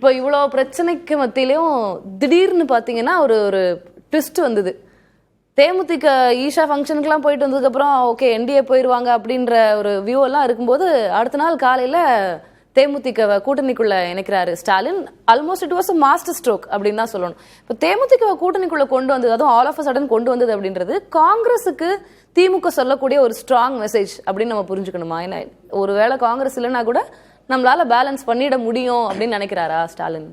இப்போ இவ்வளோ பிரச்சனைக்கு மத்தியிலையும் திடீர்னு பார்த்தீங்கன்னா ஒரு ஒரு ட்விஸ்ட் வந்தது. தேமுதிக ஈஷா ஃபங்க்ஷனுக்குலாம் போயிட்டு வந்ததுக்கப்புறம் ஓகே என்டிஏ போயிடுவாங்க அப்படின்ற ஒரு வியூ எல்லாம் இருக்கும்போது அடுத்த நாள் காலையில் தேமுதிகவை கூட்டணிக்குள்ள இணைக்கிறாரு Stalin. Almost it was a master stroke அப்படின்னு தான் சொல்லணும். இப்போ தேமுதிகவை கூட்டணிக்குள்ள கொண்டு வந்தது, அதுவும் ஆல் ஆஃப் அ சடன் கொண்டு வந்தது அப்படின்றது காங்கிரஸுக்கு திமுக சொல்லக்கூடிய ஒரு ஸ்ட்ராங் மெசேஜ் அப்படின்னு நம்ம புரிஞ்சுக்கணுமா? ஏன்னா ஒருவேளை காங்கிரஸ் இல்லைன்னா கூட நம்மளால பேலன்ஸ் பண்ணிட முடியும் அப்படின்னு நினைக்கிறாரா ஸ்டாலின்?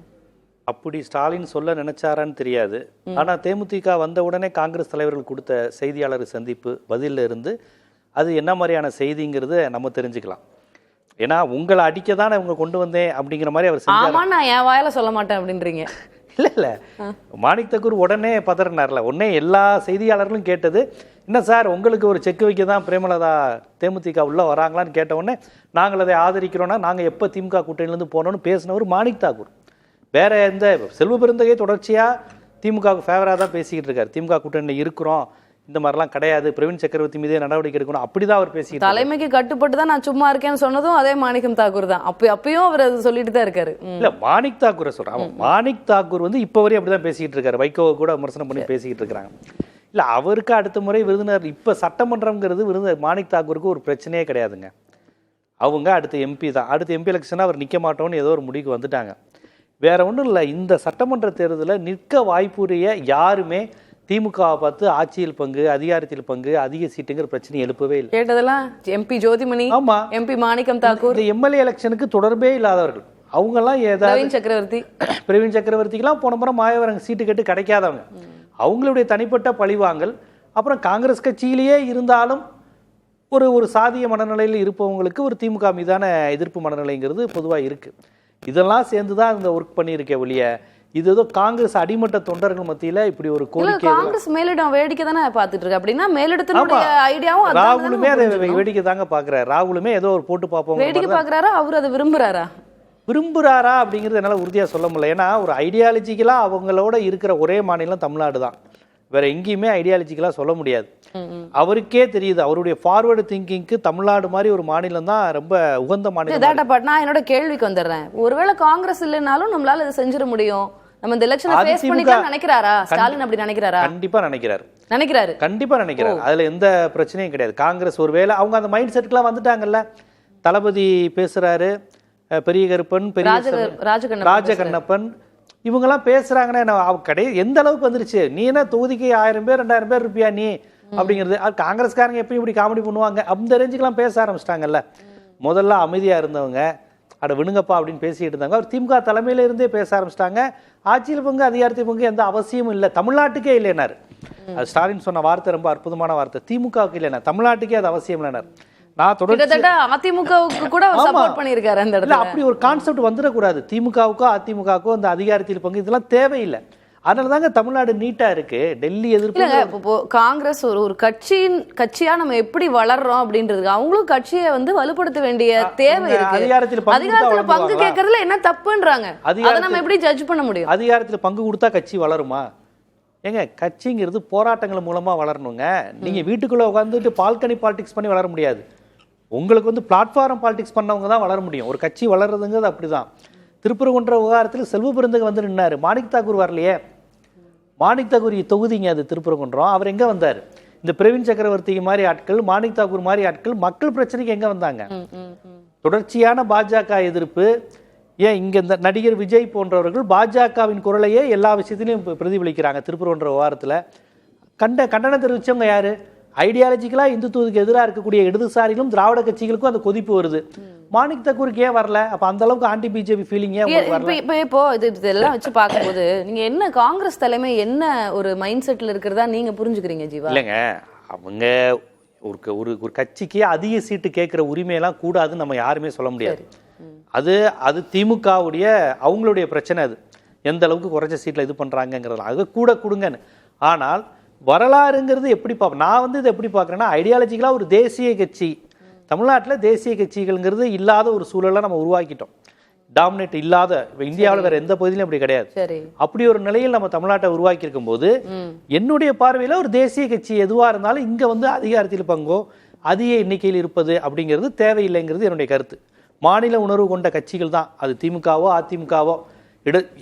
அப்படி ஸ்டாலின் சொல்ல நினைச்சாரான்னு தெரியாது. ஆனா தேமுதிக வந்த உடனே காங்கிரஸ் தலைவர்கள் கொடுத்த செய்தியாளர் சந்திப்பு பதில இருந்து அது என்ன மாதிரியான செய்திங்கிறது நம்ம தெரிஞ்சுக்கலாம். ஏன்னா உங்களை அடிக்க தானே இவங்க கொண்டு வந்தேன் அப்படிங்கிற மாதிரி அவர் செஞ்சாரு. ஆமா, நான் என் வாயால சொல்ல மாட்டேன் அப்படின்றீங்க. இல்ல மாணிக் தாக்கூர் உடனே பதறினார்ல. உடனே எல்லா செய்தியாளர்களும் கேட்டது, என்ன சார் உங்களுக்கு ஒரு செக் வைக்க தான் பிரேமலதா தேமுதிக உள்ள வராங்களான்னு கேட்ட உடனே நாங்கள் அதை ஆதரிக்கிறோன்னா நாங்கள் எப்போ திமுக கூட்டணியிலேருந்து போனோன்னு பேசினவர் மாணிக் தாக்கூர். வேற எந்த செல்வ பெருந்தகை தொடர்ச்சியாக திமுகவுக்கு ஃபேவராக தான் பேசிக்கிட்டு இருக்காரு. திமுக கூட்டணியில் இருக்கிறோம், இந்த மாதிரிலாம் கிடையாது, பிரவீன் சக்கரவர்த்தி மீதே நடவடிக்கை எடுக்கணும், அப்படிதான் அவர் பேசிக்கிட்டு. தலைமைக்கு கட்டுப்பட்டு தான் நான் சும்மா இருக்கேன்னு சொன்னதும் அதே மாணிக்கம் தாக்கூர் தான். அப்பயும் அவர் அதை சொல்லிட்டு தான் இருக்காரு. இல்ல மாணிக் தாக்கூரை சொல்றான். மாணிக் தாக்கூர் வந்து இப்போ வரையும் அப்படிதான் பேசிக்கிட்டு இருக்காரு. வைகோவை கூட விமர்சனம் பண்ணி பேசிக்கிட்டு இருக்கிறாங்க. இல்ல அவருக்கு அடுத்த முறை விருதுநர் இப்ப சட்டமன்றம்ங்கிறது விருதுநர் மாணிக் தாக்கூருக்கு ஒரு பிரச்சனையே கிடையாதுங்க. அவங்க அடுத்த எம்பி தான். அடுத்த எம்பி எலெக்ஷனா அவர் நிக்க மாட்டோம்னு ஏதோ ஒரு முடிவுக்கு வந்துட்டாங்க. வேற ஒன்றும் இல்லை. இந்த சட்டமன்ற தேர்தலில் நிற்க வாய்ப்புடைய யாருமே திமுகவை பார்த்து ஆட்சியில் பங்கு, அதிகாரத்தில் பங்கு, அதிக சீட்டுங்கிற பிரச்சனை எழுப்பவே இல்லை. கேட்டதெல்லாம் எம்பி ஜோதிமணி, ஆமா எம்பி மாணிக்கம் தாக்கூர், எம்எல்ஏ எலெக்ஷனுக்கு தொடர்பே இல்லாதவர்கள் அவங்கெல்லாம். ஏதாவது பிரவீன் சக்கரவர்த்திக்கெல்லாம் போன முறை மாயவரங்க சீட்டு கேட்டு கிடைக்காதவங்க. அவங்களுடைய தனிப்பட்ட பழிவாங்கல். அப்புறம் காங்கிரஸ் கட்சியிலேயே இருந்தாலும் ஒரு சாதிய மனநிலையில் இருப்பவங்களுக்கு ஒரு திமுக மீதான எதிர்ப்பு மனநிலைங்கிறது பொதுவாக இருக்கு. இதெல்லாம் சேர்ந்துதான் இந்த ஒர்க் பண்ணியிருக்கே ஒழிய இது ஏதோ காங்கிரஸ் அடிமட்ட தொண்டர்கள் மத்தியில இப்படி ஒரு கோரிக்கை. காங்கிரஸ் மேலிடம் வேடிக்கை தானே பார்த்துட்டு இருக்கு. அப்படின்னா மேலிடத்தினுடைய ஐடியாவும் ராகுலுமே அதை வேடிக்கை தாங்க பாக்குறாரு. ராகுலுமே ஏதோ ஒரு போட்டு பார்ப்போம் வேடிக்கை பாக்குறாரா, அவர் அதை விரும்புறாரா அப்படிங்கிறது என்னால உறுதியா சொல்ல முடியல. ஏன்னா ஒரு ஐடியாலஜிக்கலா அவங்களோட இருக்கிற ஒரே மாநிலம் தமிழ்நாடு தான். வேற எங்கேயுமே ஐடியாலஜிக்கலா சொல்ல முடியாது. அவருக்கே தெரியுது அவருடைய ஃபார்வர்டு திங்கிங்க்கு தமிழ்நாடு மாதிரி ஒரு மாநிலம் தான் ரொம்ப உகந்த மாநிலம். நான் என்னோட கேள்விக்கு வந்துடுறேன். ஒருவேளை காங்கிரஸ் இல்லைனாலும் நம்மளால இதை செஞ்சிட முடியும், நம்ம இந்த எலெக்ஷனை ஃபேஸ் பண்ணிக்கலாம் நினைக்கிறாரா ஸ்டாலின்? அப்படி நினைக்கிறாரா? கண்டிப்பா நினைக்கிறாரு. கண்டிப்பா நினைக்கிறாரு. அதுல எந்த பிரச்சனையும் கிடையாது. காங்கிரஸ் ஒருவேளை அவங்க அந்த மைண்ட் செட்டுக்குலாம் வந்துட்டாங்கல்ல. தளபதி பேசுறாரு, பெரிய கருப்பன், ராஜகண்ணப்பன் இவங்கெல்லாம் பேசுறாங்கன்னா கிடையாது. எந்த அளவுக்கு வந்துருச்சு? நீ என்ன தொகுதிக்கு 1000 பேர் 2000 பேர் இருப்பியா நீ அப்படிங்கிறது. காங்கிரஸ்காரங்க எப்பயும் இப்படி காமெடி பண்ணுவாங்க. அந்த ரேஞ்சுக்கெல்லாம் பேச ஆரம்பிச்சிட்டாங்கல்ல. முதல்ல அமைதியா இருந்தவங்க அட விடுங்கப்பா அப்படின்னு பேசிட்டு இருந்தாங்க. அவர் திமுக தலைமையில இருந்தே பேச ஆரம்பிச்சிட்டாங்க. ஆட்சியில் பங்கு, அதிகாரத்தில் பங்கு எந்த அவசியமும் இல்லை, தமிழ்நாட்டுக்கே இல்லைனாரு. அது ஸ்டாலின் சொன்ன வார்த்தை ரொம்ப அற்புதமான வார்த்தை. திமுகவுக்கு இல்லைனா தமிழ்நாட்டுக்கே அது அவசியம் இல்லைனார். நான் தொடர்ந்து அதிமுகவுக்கு கூட சப்போர்ட் பண்ணியிருக்காரு. அந்த இடத்துல அப்படி ஒரு கான்செப்ட் வந்துடக்கூடாது. திமுகவுக்கோ அதிமுகவுக்கோ அந்த அதிகாரத்தில் பங்கு இதெல்லாம் தேவையில்லை. அதனால தாங்க தமிழ்நாடு நீட்டா இருக்கு. டெல்லி எதிர்ப்பு காங்கிரஸ் ஒரு கட்சியா நம்ம எப்படி வளர்றோம் அப்படின்றது அவங்களும் கட்சியை வந்து வலுப்படுத்த வேண்டிய தேவை இருக்கு. அதிகாரத்துல பங்கு கேட்கறதுல என்ன தப்புன்றாங்க. அதை நம்ம எப்படி ஜட்ஜ் பண்ண முடியும்? அதிகாரத்துல பங்கு கொடுத்தா கட்சி வளருமா? ஏங்க கட்சிங்கிறது போராட்டங்கள் மூலமா வளரணுங்க. நீங்க வீட்டுக்குள்ள உட்காந்துட்டு பால்கனி பாலிடிக்ஸ் பண்ணி வளர முடியாது. உங்களுக்கு வந்து பிளாட்ஃபார்ம் பாலிடிக்ஸ் பண்ணவங்க தான் வளர முடியும். ஒரு கட்சி வளர்றதுங்கிறது அப்படிதான். திருப்பரங்குன்ற விவகாரத்தில் செல்வ பெருந்தகை வந்து நின்னாரு. மாணிக் தாக்கூர் வரலையே. மாணிக் தாக்கூர் தொகுதிங்க அது திருப்பரங்குன்றம். அவர் எங்க வந்தார்? இந்த பிரவீன் சக்கரவர்த்தி மாதிரி ஆட்கள், மாணிக் தாக்கூர் மாதிரி ஆட்கள் மக்கள் பிரச்சனைக்கு எங்க வந்தாங்க? தொடர்ச்சியான பாஜக எதிர்ப்பு. ஏன் இங்க இந்த நடிகர் விஜய் போன்றவர்கள் பாஜகவின் குரலையே எல்லா விஷயத்திலையும் பிரதிபலிக்கிறாங்க. திருப்பரங்குன்ற விவகாரத்துல கண்டனம் தெரிவிச்சவங்க யாரு? ஐடியாலஜிக்கலா இந்துத்துவத்துக்கு எதிராக இருக்கக்கூடிய இடதுசாரிகளும் திராவிட கட்சிகளுக்கும் அந்த கொதிப்பு வருது. மாணிக் தாக்கூருக்கு ஏன் வரல? அப்ப அந்த அளவுக்கு ஆன்டி பிஜேபி ஃபீலிங் இப்போ இதெல்லாம் வச்சு பார்க்கும்போது நீங்க என்ன காங்கிரஸ் தலைமை என்ன ஒரு மைண்ட் செட்ல இருக்கிறதா நீங்க புரிஞ்சுக்கிறீங்க ஜீவா? இல்லைங்க, அவங்க ஒரு கட்சிக்கு அதிக சீட்டு கேட்கிற உரிமையெல்லாம் கூடாதுன்னு நம்ம யாருமே சொல்ல முடியாது. அது திமுகவுடைய அவங்களுடைய பிரச்சனை. அது எந்த அளவுக்கு குறைச்ச சீட்ல இது பண்றாங்கிறது அது கூட கொடுங்கன்னு. ஆனால் வரலாறுங்கிறது எப்படி பார்ப்பேன் நான் வந்து இதை எப்படி பார்க்குறேன்னா, ஐடியாலஜிக்கலா ஒரு தேசிய கட்சி தமிழ்நாட்டில் தேசிய கட்சிகள்ங்கிறது இல்லாத ஒரு சூழலை நம்ம உருவாக்கிட்டோம். டாமினேட் இல்லாத இந்தியாவில் வேற எந்த பகுதியிலும் அப்படி கிடையாது. அப்படி ஒரு நிலையில் நம்ம தமிழ்நாட்டை உருவாக்கி இருக்கும் போது என்னுடைய பார்வையில ஒரு தேசிய கட்சி எதுவா இருந்தாலும் இங்க வந்து அதிகாரத்தில் பங்கோ அதிக எண்ணிக்கையில் இருப்பது அப்படிங்கிறது தேவையில்லைங்கிறது என்னுடைய கருத்து. மாநில உணர்வு கொண்ட கட்சிகள் தான் அது திமுகவோ அதிமுகவோ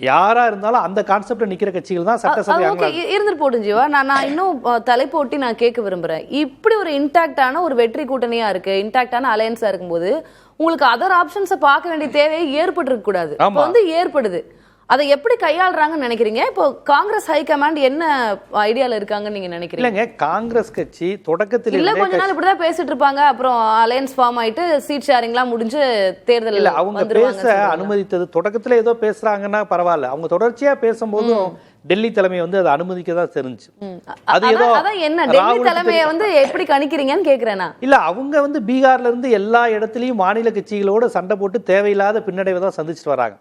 யாரா இருந்தாலும் அந்த கான்செப்ட்ல நிக்கிற கட்சிகள் தான் சட்டசபை இருந்துட்டு போட்டு ஜீவா. நான் இன்னும் தலைப்போட்டி நான் கேட்க விரும்புறேன். இப்படி ஒரு இன்டாக்டான ஒரு வெற்றி கூட்டணியா இருக்கு, இன்டாக்டான அலையன்ஸா இருக்கும்போது உங்களுக்கு அதர் ஆப்ஷன்ஸை பார்க்க வேண்டிய தேவையை ஏற்பட்டு இருக்க கூடாது. இப்போ வந்து ஏற்படுது. அதை எப்படி கையாளுறாங்கன்னு நினைக்கிறீங்க? இப்போ காங்கிரஸ் ஹைகமாண்ட் என்ன ஐடியால இருக்காங்கன்னு நீங்க நினைக்கிறீங்க? காங்கிரஸ் கட்சி தொடக்கத்தில் இல்ல கொஞ்ச நாள் இப்படிதான் பேசிட்டு இருப்பாங்க, அப்புறம் அலையன்ஸ் ஃபார்ம் ஆயிட்டு சீட் ஷேரிங்லாம் முடிஞ்சு தேர்தல் இல்ல அவங்க பேச அனுமதித்தது தொடக்கத்துல ஏதோ பேசுறாங்கன்னா பரவாயில்ல, அவங்க தொடர்ச்சியா பேசும்போதும் டெல்லி தலைமை வந்து அதை அனுமதிக்க தான் தெரிஞ்சு. அது ஏதோ என்ன டெல்லி தலைமையை வந்து எப்படி கணிக்கிறீங்கன்னு கேக்குறேனா? இல்ல அவங்க வந்து பீகார்ல இருந்து எல்லா இடத்துலயும் மாநில கட்சிகளோட சண்டை போட்டு தேவையில்லாத பின்னடைவை தான் சந்திச்சுட்டு வராங்க.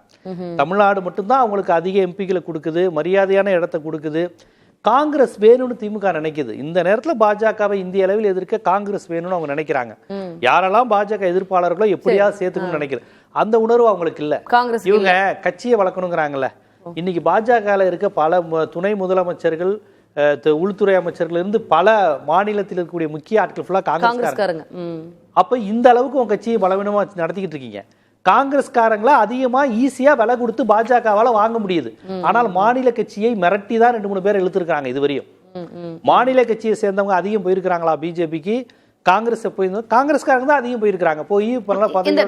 தமிழ்நாடு மட்டும்தான் அவங்களுக்கு அதிக எம்பிக்களை கொடுக்குது, மரியாதையான இடத்தை கொடுக்குது. காங்கிரஸ் வேணும்னு திமுக நினைக்குது. இந்த நேரத்துல பாஜகவை இந்திய அளவில் எதிர்க்க காங்கிரஸ் வேணும்னு அவங்க நினைக்கிறாங்க. யாரெல்லாம் பாஜக எதிர்ப்பாளர்களோ எப்படியாவது சேர்த்துக்கணும்னு நினைக்கிறது அந்த உணர்வு அவங்களுக்கு இல்ல. இவங்க கட்சியை வளர்க்கணுங்கிறாங்கல்ல. இன்னைக்கு பாஜக இருக்க பல துணை முதலமைச்சர்கள், உள்துறை அமைச்சர்கள் இருந்து பல மாநிலத்தில் இருக்கக்கூடிய முக்கிய ஆட்கள் ஃபுல்லா காங்கிரஸ்காரங்க. அப்ப இந்த அளவுக்கு உங்க கட்சியை பலவீனமா நடத்திக்கிட்டு இருக்கீங்க. காங்கிரஸ்காரங்கள அதிகமா ஈஸியா விலை கொடுத்து பாஜகவால வாங்க முடியுது. ஆனால் மாநில கட்சியை மிரட்டி தான் 2-3 பேர் இழுத்துருக்காங்க இதுவரையும். மாநில கட்சியை சேர்ந்தவங்க அதிகம் போயிருக்கிறாங்களா பிஜேபிக்கு? காங்கிரஸ் போயிருந்தோம், காங்கிரஸ்காரங்க தான் அதிகம் போயிருக்காங்க. போய்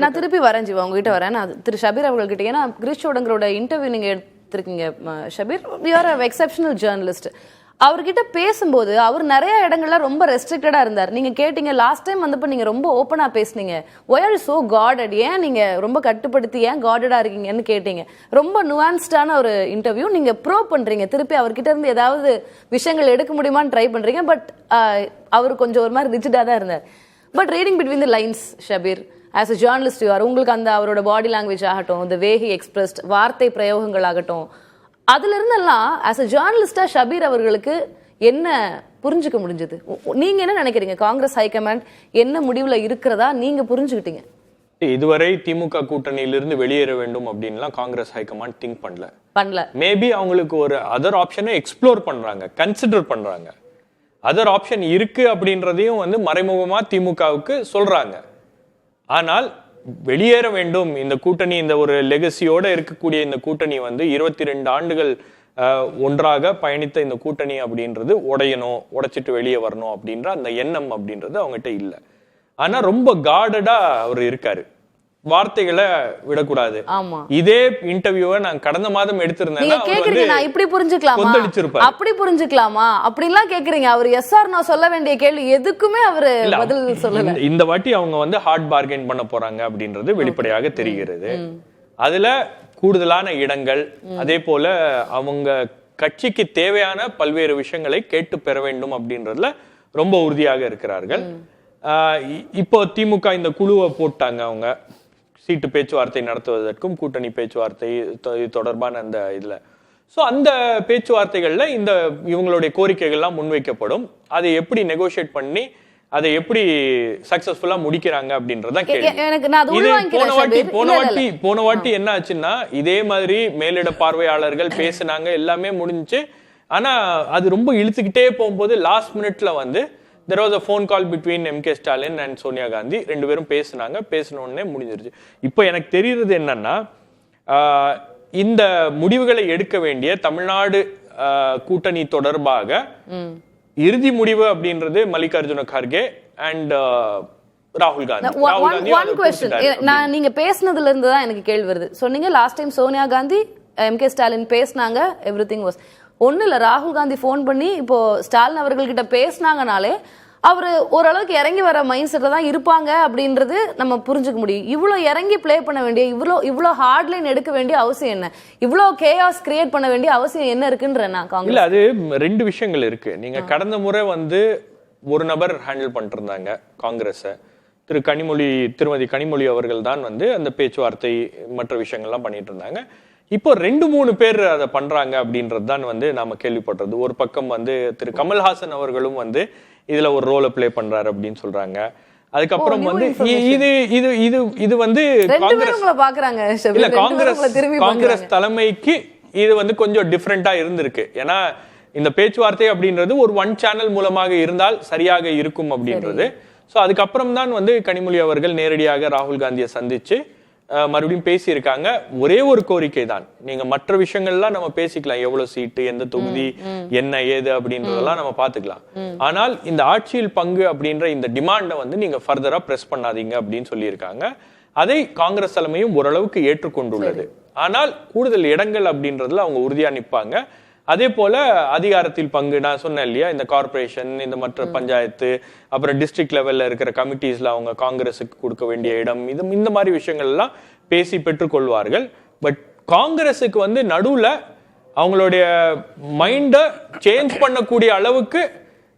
நான் திருப்பி வரேன் ஜீவா, உங்ககிட்ட வரேன். நான் திரு ஷபீர் அவர்கள்கிட்ட, ஏன்னா கிரீஷ் சோடங்கரோட இன்டர்வியூ நீங்க எடுத்திருக்கீங்க Shabir, you are a exceptional journalist. அவர்கிட்ட பேசும்போது அவர் நிறைய இடங்கள்ல ரொம்ப ரெஸ்ட்ரிக்டடா இருந்தார். நீங்க கேட்டீங்க லாஸ்ட் டைம் வந்தப்ப நீங்க ரொம்ப ஓப்பனா பேசுனீங்க, ஒய் ஆர் சோ காடட், ஏன் நீங்க ரொம்ப கட்டுப்படுத்தி ஏன் காடடா இருக்கீங்கன்னு கேட்டீங்க. ரொம்ப நுவான்ஸ்டான ஒரு இன்டர்வியூ. நீங்க ப்ரோ பண்றீங்க, திருப்பி அவர்கிட்ட இருந்து ஏதாவது விஷயங்கள் எடுக்க முடியுமான்னு ட்ரை பண்றீங்க. பட் அவர் கொஞ்சம் ஒரு மாதிரி ரிஜிடா தான் இருந்தார். But reading between the lines Shabir, as a journalist you are, உங்களுக்கு அந்த அவரோட பாடி லாங்குவேஜ் ஆகட்டும், த வே ஹி எக்ஸ்பிரஸ்ட், வார்த்தை பிரயோகங்கள் ஆகட்டும், அதுல இருந்தெல்லாம் ஆஸ் அ ஜேர்னலிஸ்டா ஷபீர் அவர்களுக்கு என்ன புரிஞ்சுக்க முடிஞ்சது? நீங்க என்ன நினைக்கிறீங்க? காங்கிரஸ் ஹைகமாண்ட் என்ன முடிவுல இருக்கிறதா நீங்க புரிஞ்சுக்கிட்டீங்க? இதுவரை திமுக கூட்டணியிலிருந்து வெளியேற வேண்டும் அப்படின்லாம் காங்கிரஸ் ஹைகமாண்ட் திங்க் பண்ணல. மேபி அவங்களுக்கு ஒரு அதர் ஆப்ஷனை எக்ஸ்ப்ளோர் பண்றாங்க, கன்சிடர் பண்றாங்க. அதர் ஆப்ஷன் இருக்கு அப்படின்றதையும் வந்து மறைமுகமா திமுகவுக்கு சொல்றாங்க. ஆனால் வெளியேற வேண்டும் இந்த கூட்டணி, இந்த ஒரு லெகசியோட இருக்கக்கூடிய இந்த கூட்டணி வந்து 22 ஆண்டுகள் ஒன்றாக பயணித்த இந்த கூட்டணி அப்படின்றது உடையணும், உடைச்சிட்டு வெளியே வரணும் அப்படின்ற அந்த எண்ணம் அப்படின்றது அவங்ககிட்ட இல்லை. ஆனா ரொம்ப கார்டடா அவர் இருக்காரு, வார்த்தைகளை விடக்கூடாது. இதே இன்டர்வியூவை நான் கடந்த மாதம் எடுத்திருந்தேன். இப்படி புரிஞ்சுக்கலாமா, அப்படி புரிஞ்சுக்கலாமா அப்படின்லாம் கேக்குறீங்க. அவர் எஸ் ஆர் நோ சொல்ல வேண்டிய கேள்வி எதுக்குமே அவரு பதில் சொல்லல. இந்த வாட்டி அவங்க வந்து ஹார்ட் பார்கெயின் பண்ண போறாங்க அப்படின்றது வெளிப்படையாக தெரிகிறது. அதுல கூடுதலான இடங்கள், அதே போல அவங்க கட்சிக்கு தேவையான பல்வேறு விஷயங்களை கேட்டு பெற வேண்டும் அப்படின்றதுல ரொம்ப உறுதியாக இருக்கிறார்கள். இப்போ திமுக இந்த குழுவை போட்டாங்க, அவங்க சீட்டு பேச்சுவார்த்தை நடத்துவதற்கும் கூட்டணி பேச்சுவார்த்தை தொடர்பான அந்த இதுல. ஸோ அந்த பேச்சுவார்த்தைகள்ல இந்த இவங்களுடைய கோரிக்கைகள்லாம் முன்வைக்கப்படும். அதை எப்படி நெகோசியேட் பண்ணி அதை எப்படி சக்சஸ்ஃபுல்லா முடிக்கிறாங்க அப்படின்றதான் கேள்வி. போன வாட்டி என்ன ஆச்சுன்னா, இதே மாதிரி மேலிட பார்வையாளர்கள் பேசினாங்க, எல்லாமே முடிஞ்சு. ஆனா அது ரொம்ப இழுத்துக்கிட்டே போகும்போது லாஸ்ட் மினிட்ல வந்து there was a phone call between MK Stalin and Sonia Gandhi. 2 பேரும் பேசினாங்க, பேசின உடனே முடிஞ்சிருச்சு. இப்போ எனக்கு தெரியுறது என்னன்னா, இந்த முடிவுகளை எடுக்க வேண்டிய தமிழ்நாடு கூட்டணி தொடர்பாக இறுதி முடிவு அப்படின்றது மல்லிகார்ஜுன கார்கே அண்ட் ராகுல் காந்தி. நான் நீங்க பேசினதுல இருந்து தான் எனக்கு கேள்வி வருது. சொன்னீங்க last time Sonia Gandhi MK Stalin பேசினாங்க, எவ்ரிதிங் வாஸ் ஒன்றும் இல்லை. ராகுல் காந்தி ஃபோன் பண்ணி இப்போ ஸ்டாலின் அவர்கள்கிட்ட பேசினாங்கனாலே அவர் ஓரளவுக்கு இறங்கி வர மைண்ட் செட்டில் தான் இருப்பாங்க அப்படின்றது நம்ம புரிஞ்சுக்க முடியும். இவ்வளோ இறங்கி பிளே பண்ண வேண்டிய, இவ்வளோ ஹார்ட் லைன் எடுக்க வேண்டிய அவசியம் என்ன? இவ்வளோ கேயாஸ் கிரியேட் பண்ண வேண்டிய அவசியம் என்ன இருக்குன்ற நான் இல்ல, அது 2 விஷயங்கள் இருக்கு. நீங்க கடந்த முறை வந்து ஒரு நபர் ஹேண்டில் பண்ணிட்டு இருந்தாங்க காங்கிரஸை, திருமதி கனிமொழி அவர்கள் தான் வந்து அந்த பேச்சுவார்த்தை மற்ற விஷயங்கள்லாம் பண்ணிட்டு இருந்தாங்க. இப்போ 2-3 பேர் அதை பண்றாங்க அப்படின்றது தான் வந்து நாம கேள்விப்படுறது. ஒரு பக்கம் வந்து திரு கமல்ஹாசன் அவர்களும் வந்து இதுல ஒரு ரோலை பிளே பண்றாரு அப்படின்னு சொல்றாங்க. அதுக்கப்புறம் வந்து இது வந்து காங்கிரஸ் தலைமைக்கு இது வந்து கொஞ்சம் டிஃப்ரெண்டா இருந்திருக்கு. ஏன்னா இந்த பேச்சுவார்த்தை அப்படின்றது ஒரு 1 சேனல் மூலமாக இருந்தால் சரியாக இருக்கும் அப்படின்றது. ஸோ அதுக்கப்புறம் தான் வந்து கனிமொழி அவர்கள் நேரடியாக ராகுல் காந்தியை சந்திச்சு மறுபடியும் பேசியிருக்காங்க. ஒரே ஒரு கோரிக்கை தான், நீங்க மற்ற விஷயங்கள்லாம் நம்ம பேசிக்கலாம், எவ்வளவு சீட்டு, எந்த தொகுதி, என்ன ஏது அப்படின்றதெல்லாம் நம்ம பாத்துக்கலாம். ஆனால் இந்த ஆட்சியில் பங்கு அப்படின்ற இந்த டிமாண்டை வந்து நீங்க ஃபர்தரா பிரஸ் பண்ணாதீங்க அப்படின்னு சொல்லியிருக்காங்க. அதை காங்கிரஸ் தலைமையும் ஓரளவுக்கு ஏற்றுக்கொண்டுள்ளது. ஆனால் கூடுதல் இடங்கள் அப்படின்றதுல அவங்க உறுதியா நிற்பாங்க. அதே போல அதிகாரத்தில் பங்கு, நான் சொன்னேன் இல்லையா, இந்த கார்பரேஷன், இந்த மற்ற பஞ்சாயத்து, அப்புறம் டிஸ்ட்ரிக்ட் லெவல்ல இருக்கிற கமிட்டிஸ்ல அவங்க காங்கிரஸுக்கு கொடுக்க வேண்டிய இடம், இந்த மாதிரி விஷயங்கள் எல்லாம் பேசி பெற்றுக்கொள்வார்கள். பட் காங்கிரஸுக்கு வந்து நடுவுல அவங்களுடைய மைண்டை சேஞ்ச் பண்ணக்கூடிய அளவுக்கு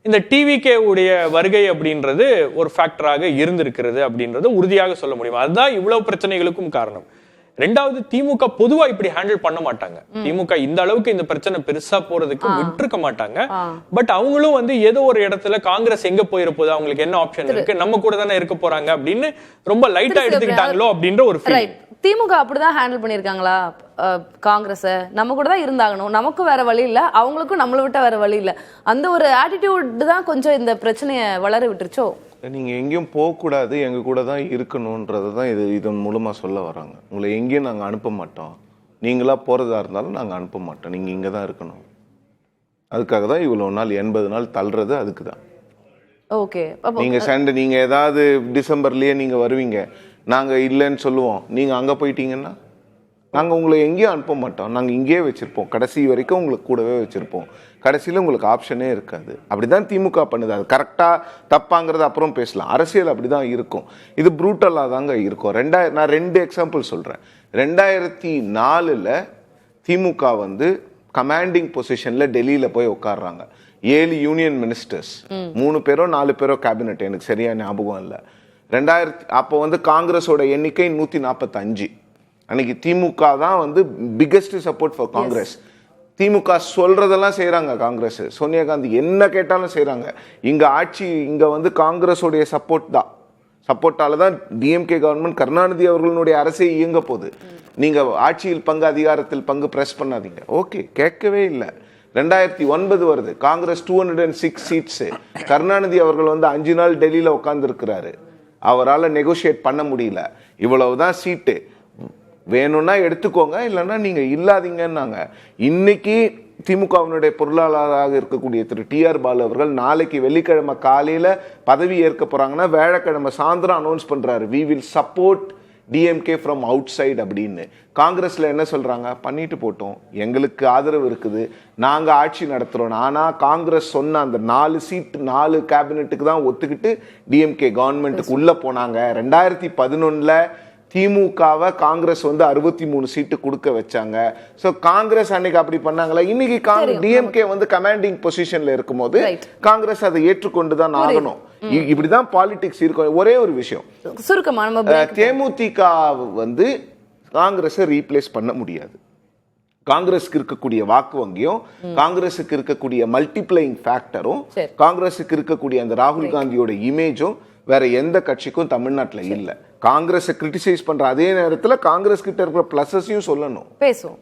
இந்த டிவிகே உடைய வருகை அப்படின்றது ஒரு ஃபேக்டராக இருந்திருக்கிறது அப்படின்றது உறுதியாக சொல்ல முடியும். அதுதான் இவ்வளவு பிரச்சனைகளுக்கும் காரணம். ரெண்டாவது, திமுக பொதுவா இப்படி ஹேண்டில் பண்ண மாட்டாங்க. திமுக இந்த அளவுக்கு இந்த பிரச்சனை பெருசா போறதுக்கு விட்டுருக்க மாட்டாங்க. பட் அவங்களும் வந்து ஏதோ ஒரு இடத்துல காங்கிரஸ் எங்க போயிருப்போது, அவங்களுக்கு என்ன ஆப்ஷன் இருக்கு, நம்ம கூட தானே இருக்க போறாங்க அப்படின்னு ரொம்ப லைட்டா எடுத்துக்கிட்டாங்களோ அப்படின்ற ஒரு ஃபீல். திமுக அப்படிதான் ஹேண்டில் பண்ணிருக்காங்களா காங்கிரஸ? நம்ம கூட தான் இருந்தாகணும், நமக்கும் வேற வழி இல்ல, அவங்களுக்கும் நம்மளை விட்ட வேற வழி இல்ல, அந்த ஒரு ஆட்டிடியூட் தான் கொஞ்சம் இந்த பிரச்சனையை வளர விட்டுருச்சோ? நீங்கள் எங்கேயும் போகக்கூடாது, எங்கள் கூட தான் இருக்கணுன்றது தான் இதன் மூலமாக சொல்ல வராங்க. உங்களை எங்கேயும் நாங்கள் அனுப்ப மாட்டோம், நீங்களாக போகிறதா இருந்தாலும் நாங்கள் அனுப்ப மாட்டோம், நீங்கள் இங்கே தான் இருக்கணும். அதுக்காக தான் இவ்வளோ நாள் 80 நாள் தள்ளுறது அதுக்கு தான். ஓகே, நீங்கள் ஏதாவது டிசம்பர்லேயே நீங்கள் வருவீங்க, நாங்கள் இல்லைன்னு சொல்லுவோம், நீங்கள் அங்கே போயிட்டீங்கன்னா நாங்கள் உங்களை எங்கேயும் அனுப்ப மாட்டோம், நாங்கள் இங்கேயே வச்சுருப்போம், கடைசி வரைக்கும் உங்களுக்கு கூடவே வச்சுருப்போம், கடைசியில் உங்களுக்கு ஆப்ஷனே இருக்காது. அப்படி தான் திமுக பண்ணுது. அது கரெக்டாக தப்பாங்கிறது அப்புறம் பேசலாம், அரசியல் அப்படி தான் இருக்கும். இது ப்ரூட்டலாக தாங்க இருக்கும். நான் 2 எக்ஸாம்பிள் சொல்கிறேன். 2004 திமுக வந்து கமாண்டிங் பொசிஷனில் டெல்லியில் போய் உட்காடுறாங்க. 7 யூனியன் மினிஸ்டர்ஸ், 3 பேரோ 4 பேரோ கேபினெட், எனக்கு சரியான ஞாபகம் இல்லை. அப்போ வந்து காங்கிரஸோட எண்ணிக்கை 145. அன்னைக்கு திமுக தான் வந்து பிக்கெஸ்ட் சப்போர்ட் ஃபார் காங்கிரஸ். திமுக சொல்றதெல்லாம் செய்யறாங்க காங்கிரஸ். சோனியா காந்தி என்ன கேட்டாலும் செய்யறாங்க. இங்க வந்து காங்கிரஸோடைய சப்போர்ட்டால தான் டிஎம்கே கவர்மெண்ட், கருணாநிதி அவர்களுடைய அரசே இயங்க போகுது. நீங்க ஆட்சியில் பங்கு, அதிகாரத்தில் பங்கு பிரஸ் பண்ணாதீங்க. ஓகே, கேட்கவே இல்லை. 2009 வருது, காங்கிரஸ் 206 சீட்ஸ். கருணாநிதி அவர்கள் வந்து 5 நாள் டெல்லியில உட்கார்ந்து இருக்கிறாரு, அவரால் நெகோசியேட் பண்ண முடியல. இவ்வளவுதான் சீட்டு, வேணும்னா எடுத்துக்கோங்க, இல்லைன்னா நீங்க இல்லாதீங்கன்னாங்க. இன்னைக்கு திமுகவினுடைய பொருளாளராக இருக்கக்கூடிய திரு டிஆர் பாலு அவர்கள் நாளைக்கு வெள்ளிக்கிழமை காலையில பதவி ஏற்க போறாங்கன்னா வியாழக்கிழமை சாயந்தரம் அனௌன்ஸ் பண்றாரு, we will support DMK from outside அப்படின்னு. காங்கிரஸ்ல என்ன சொல்றாங்க, பண்ணிட்டு போட்டோம், எங்களுக்கு ஆதரவு இருக்குது, நாங்க ஆட்சி நடத்துறோம். ஆனா காங்கிரஸ் சொன்ன அந்த 4 சீட் 4 கேபினெட்டுக்கு தான் ஒத்துக்கிட்டு டிஎம்கே கவர்மெண்ட்டுக்கு உள்ள போனாங்க. 2011 திமுகவை காங்கிரஸ் வந்து 63 சீட்டு கொடுக்க வச்சாங்க. ஸோ காங்கிரஸ் அன்னைக்கு அப்படி பண்ணாங்களா? இன்னைக்கு டிஎம்கே வந்து கமாண்டிங் பொசிஷன்ல இருக்கும்போது காங்கிரஸ் அதை ஏற்றுக்கொண்டுதான் ஆகணும். இப்படிதான் பாலிடிக்ஸ் இருக்கும். ஒரே ஒரு விஷயம், தேமுதிக வந்து காங்கிரஸை ரீப்ளேஸ் பண்ண முடியாது. காங்கிரஸுக்கு இருக்கக்கூடிய வாக்கு வங்கியும், காங்கிரஸுக்கு இருக்கக்கூடிய மல்டிப்ளையிங் ஃபேக்டரும், காங்கிரஸுக்கு இருக்கக்கூடிய அந்த ராகுல் காந்தியோட இமேஜும் வேற எந்த கட்சிக்கும் தமிழ்நாட்டில் இல்லை. காங்கிரஸை கிரிட்டிசைஸ் பண்ற அதே நேரத்தில் காங்கிரஸ் கிட்ட இருக்கிற பிளஸஸையும் சொல்லணும். பேசுவோம்.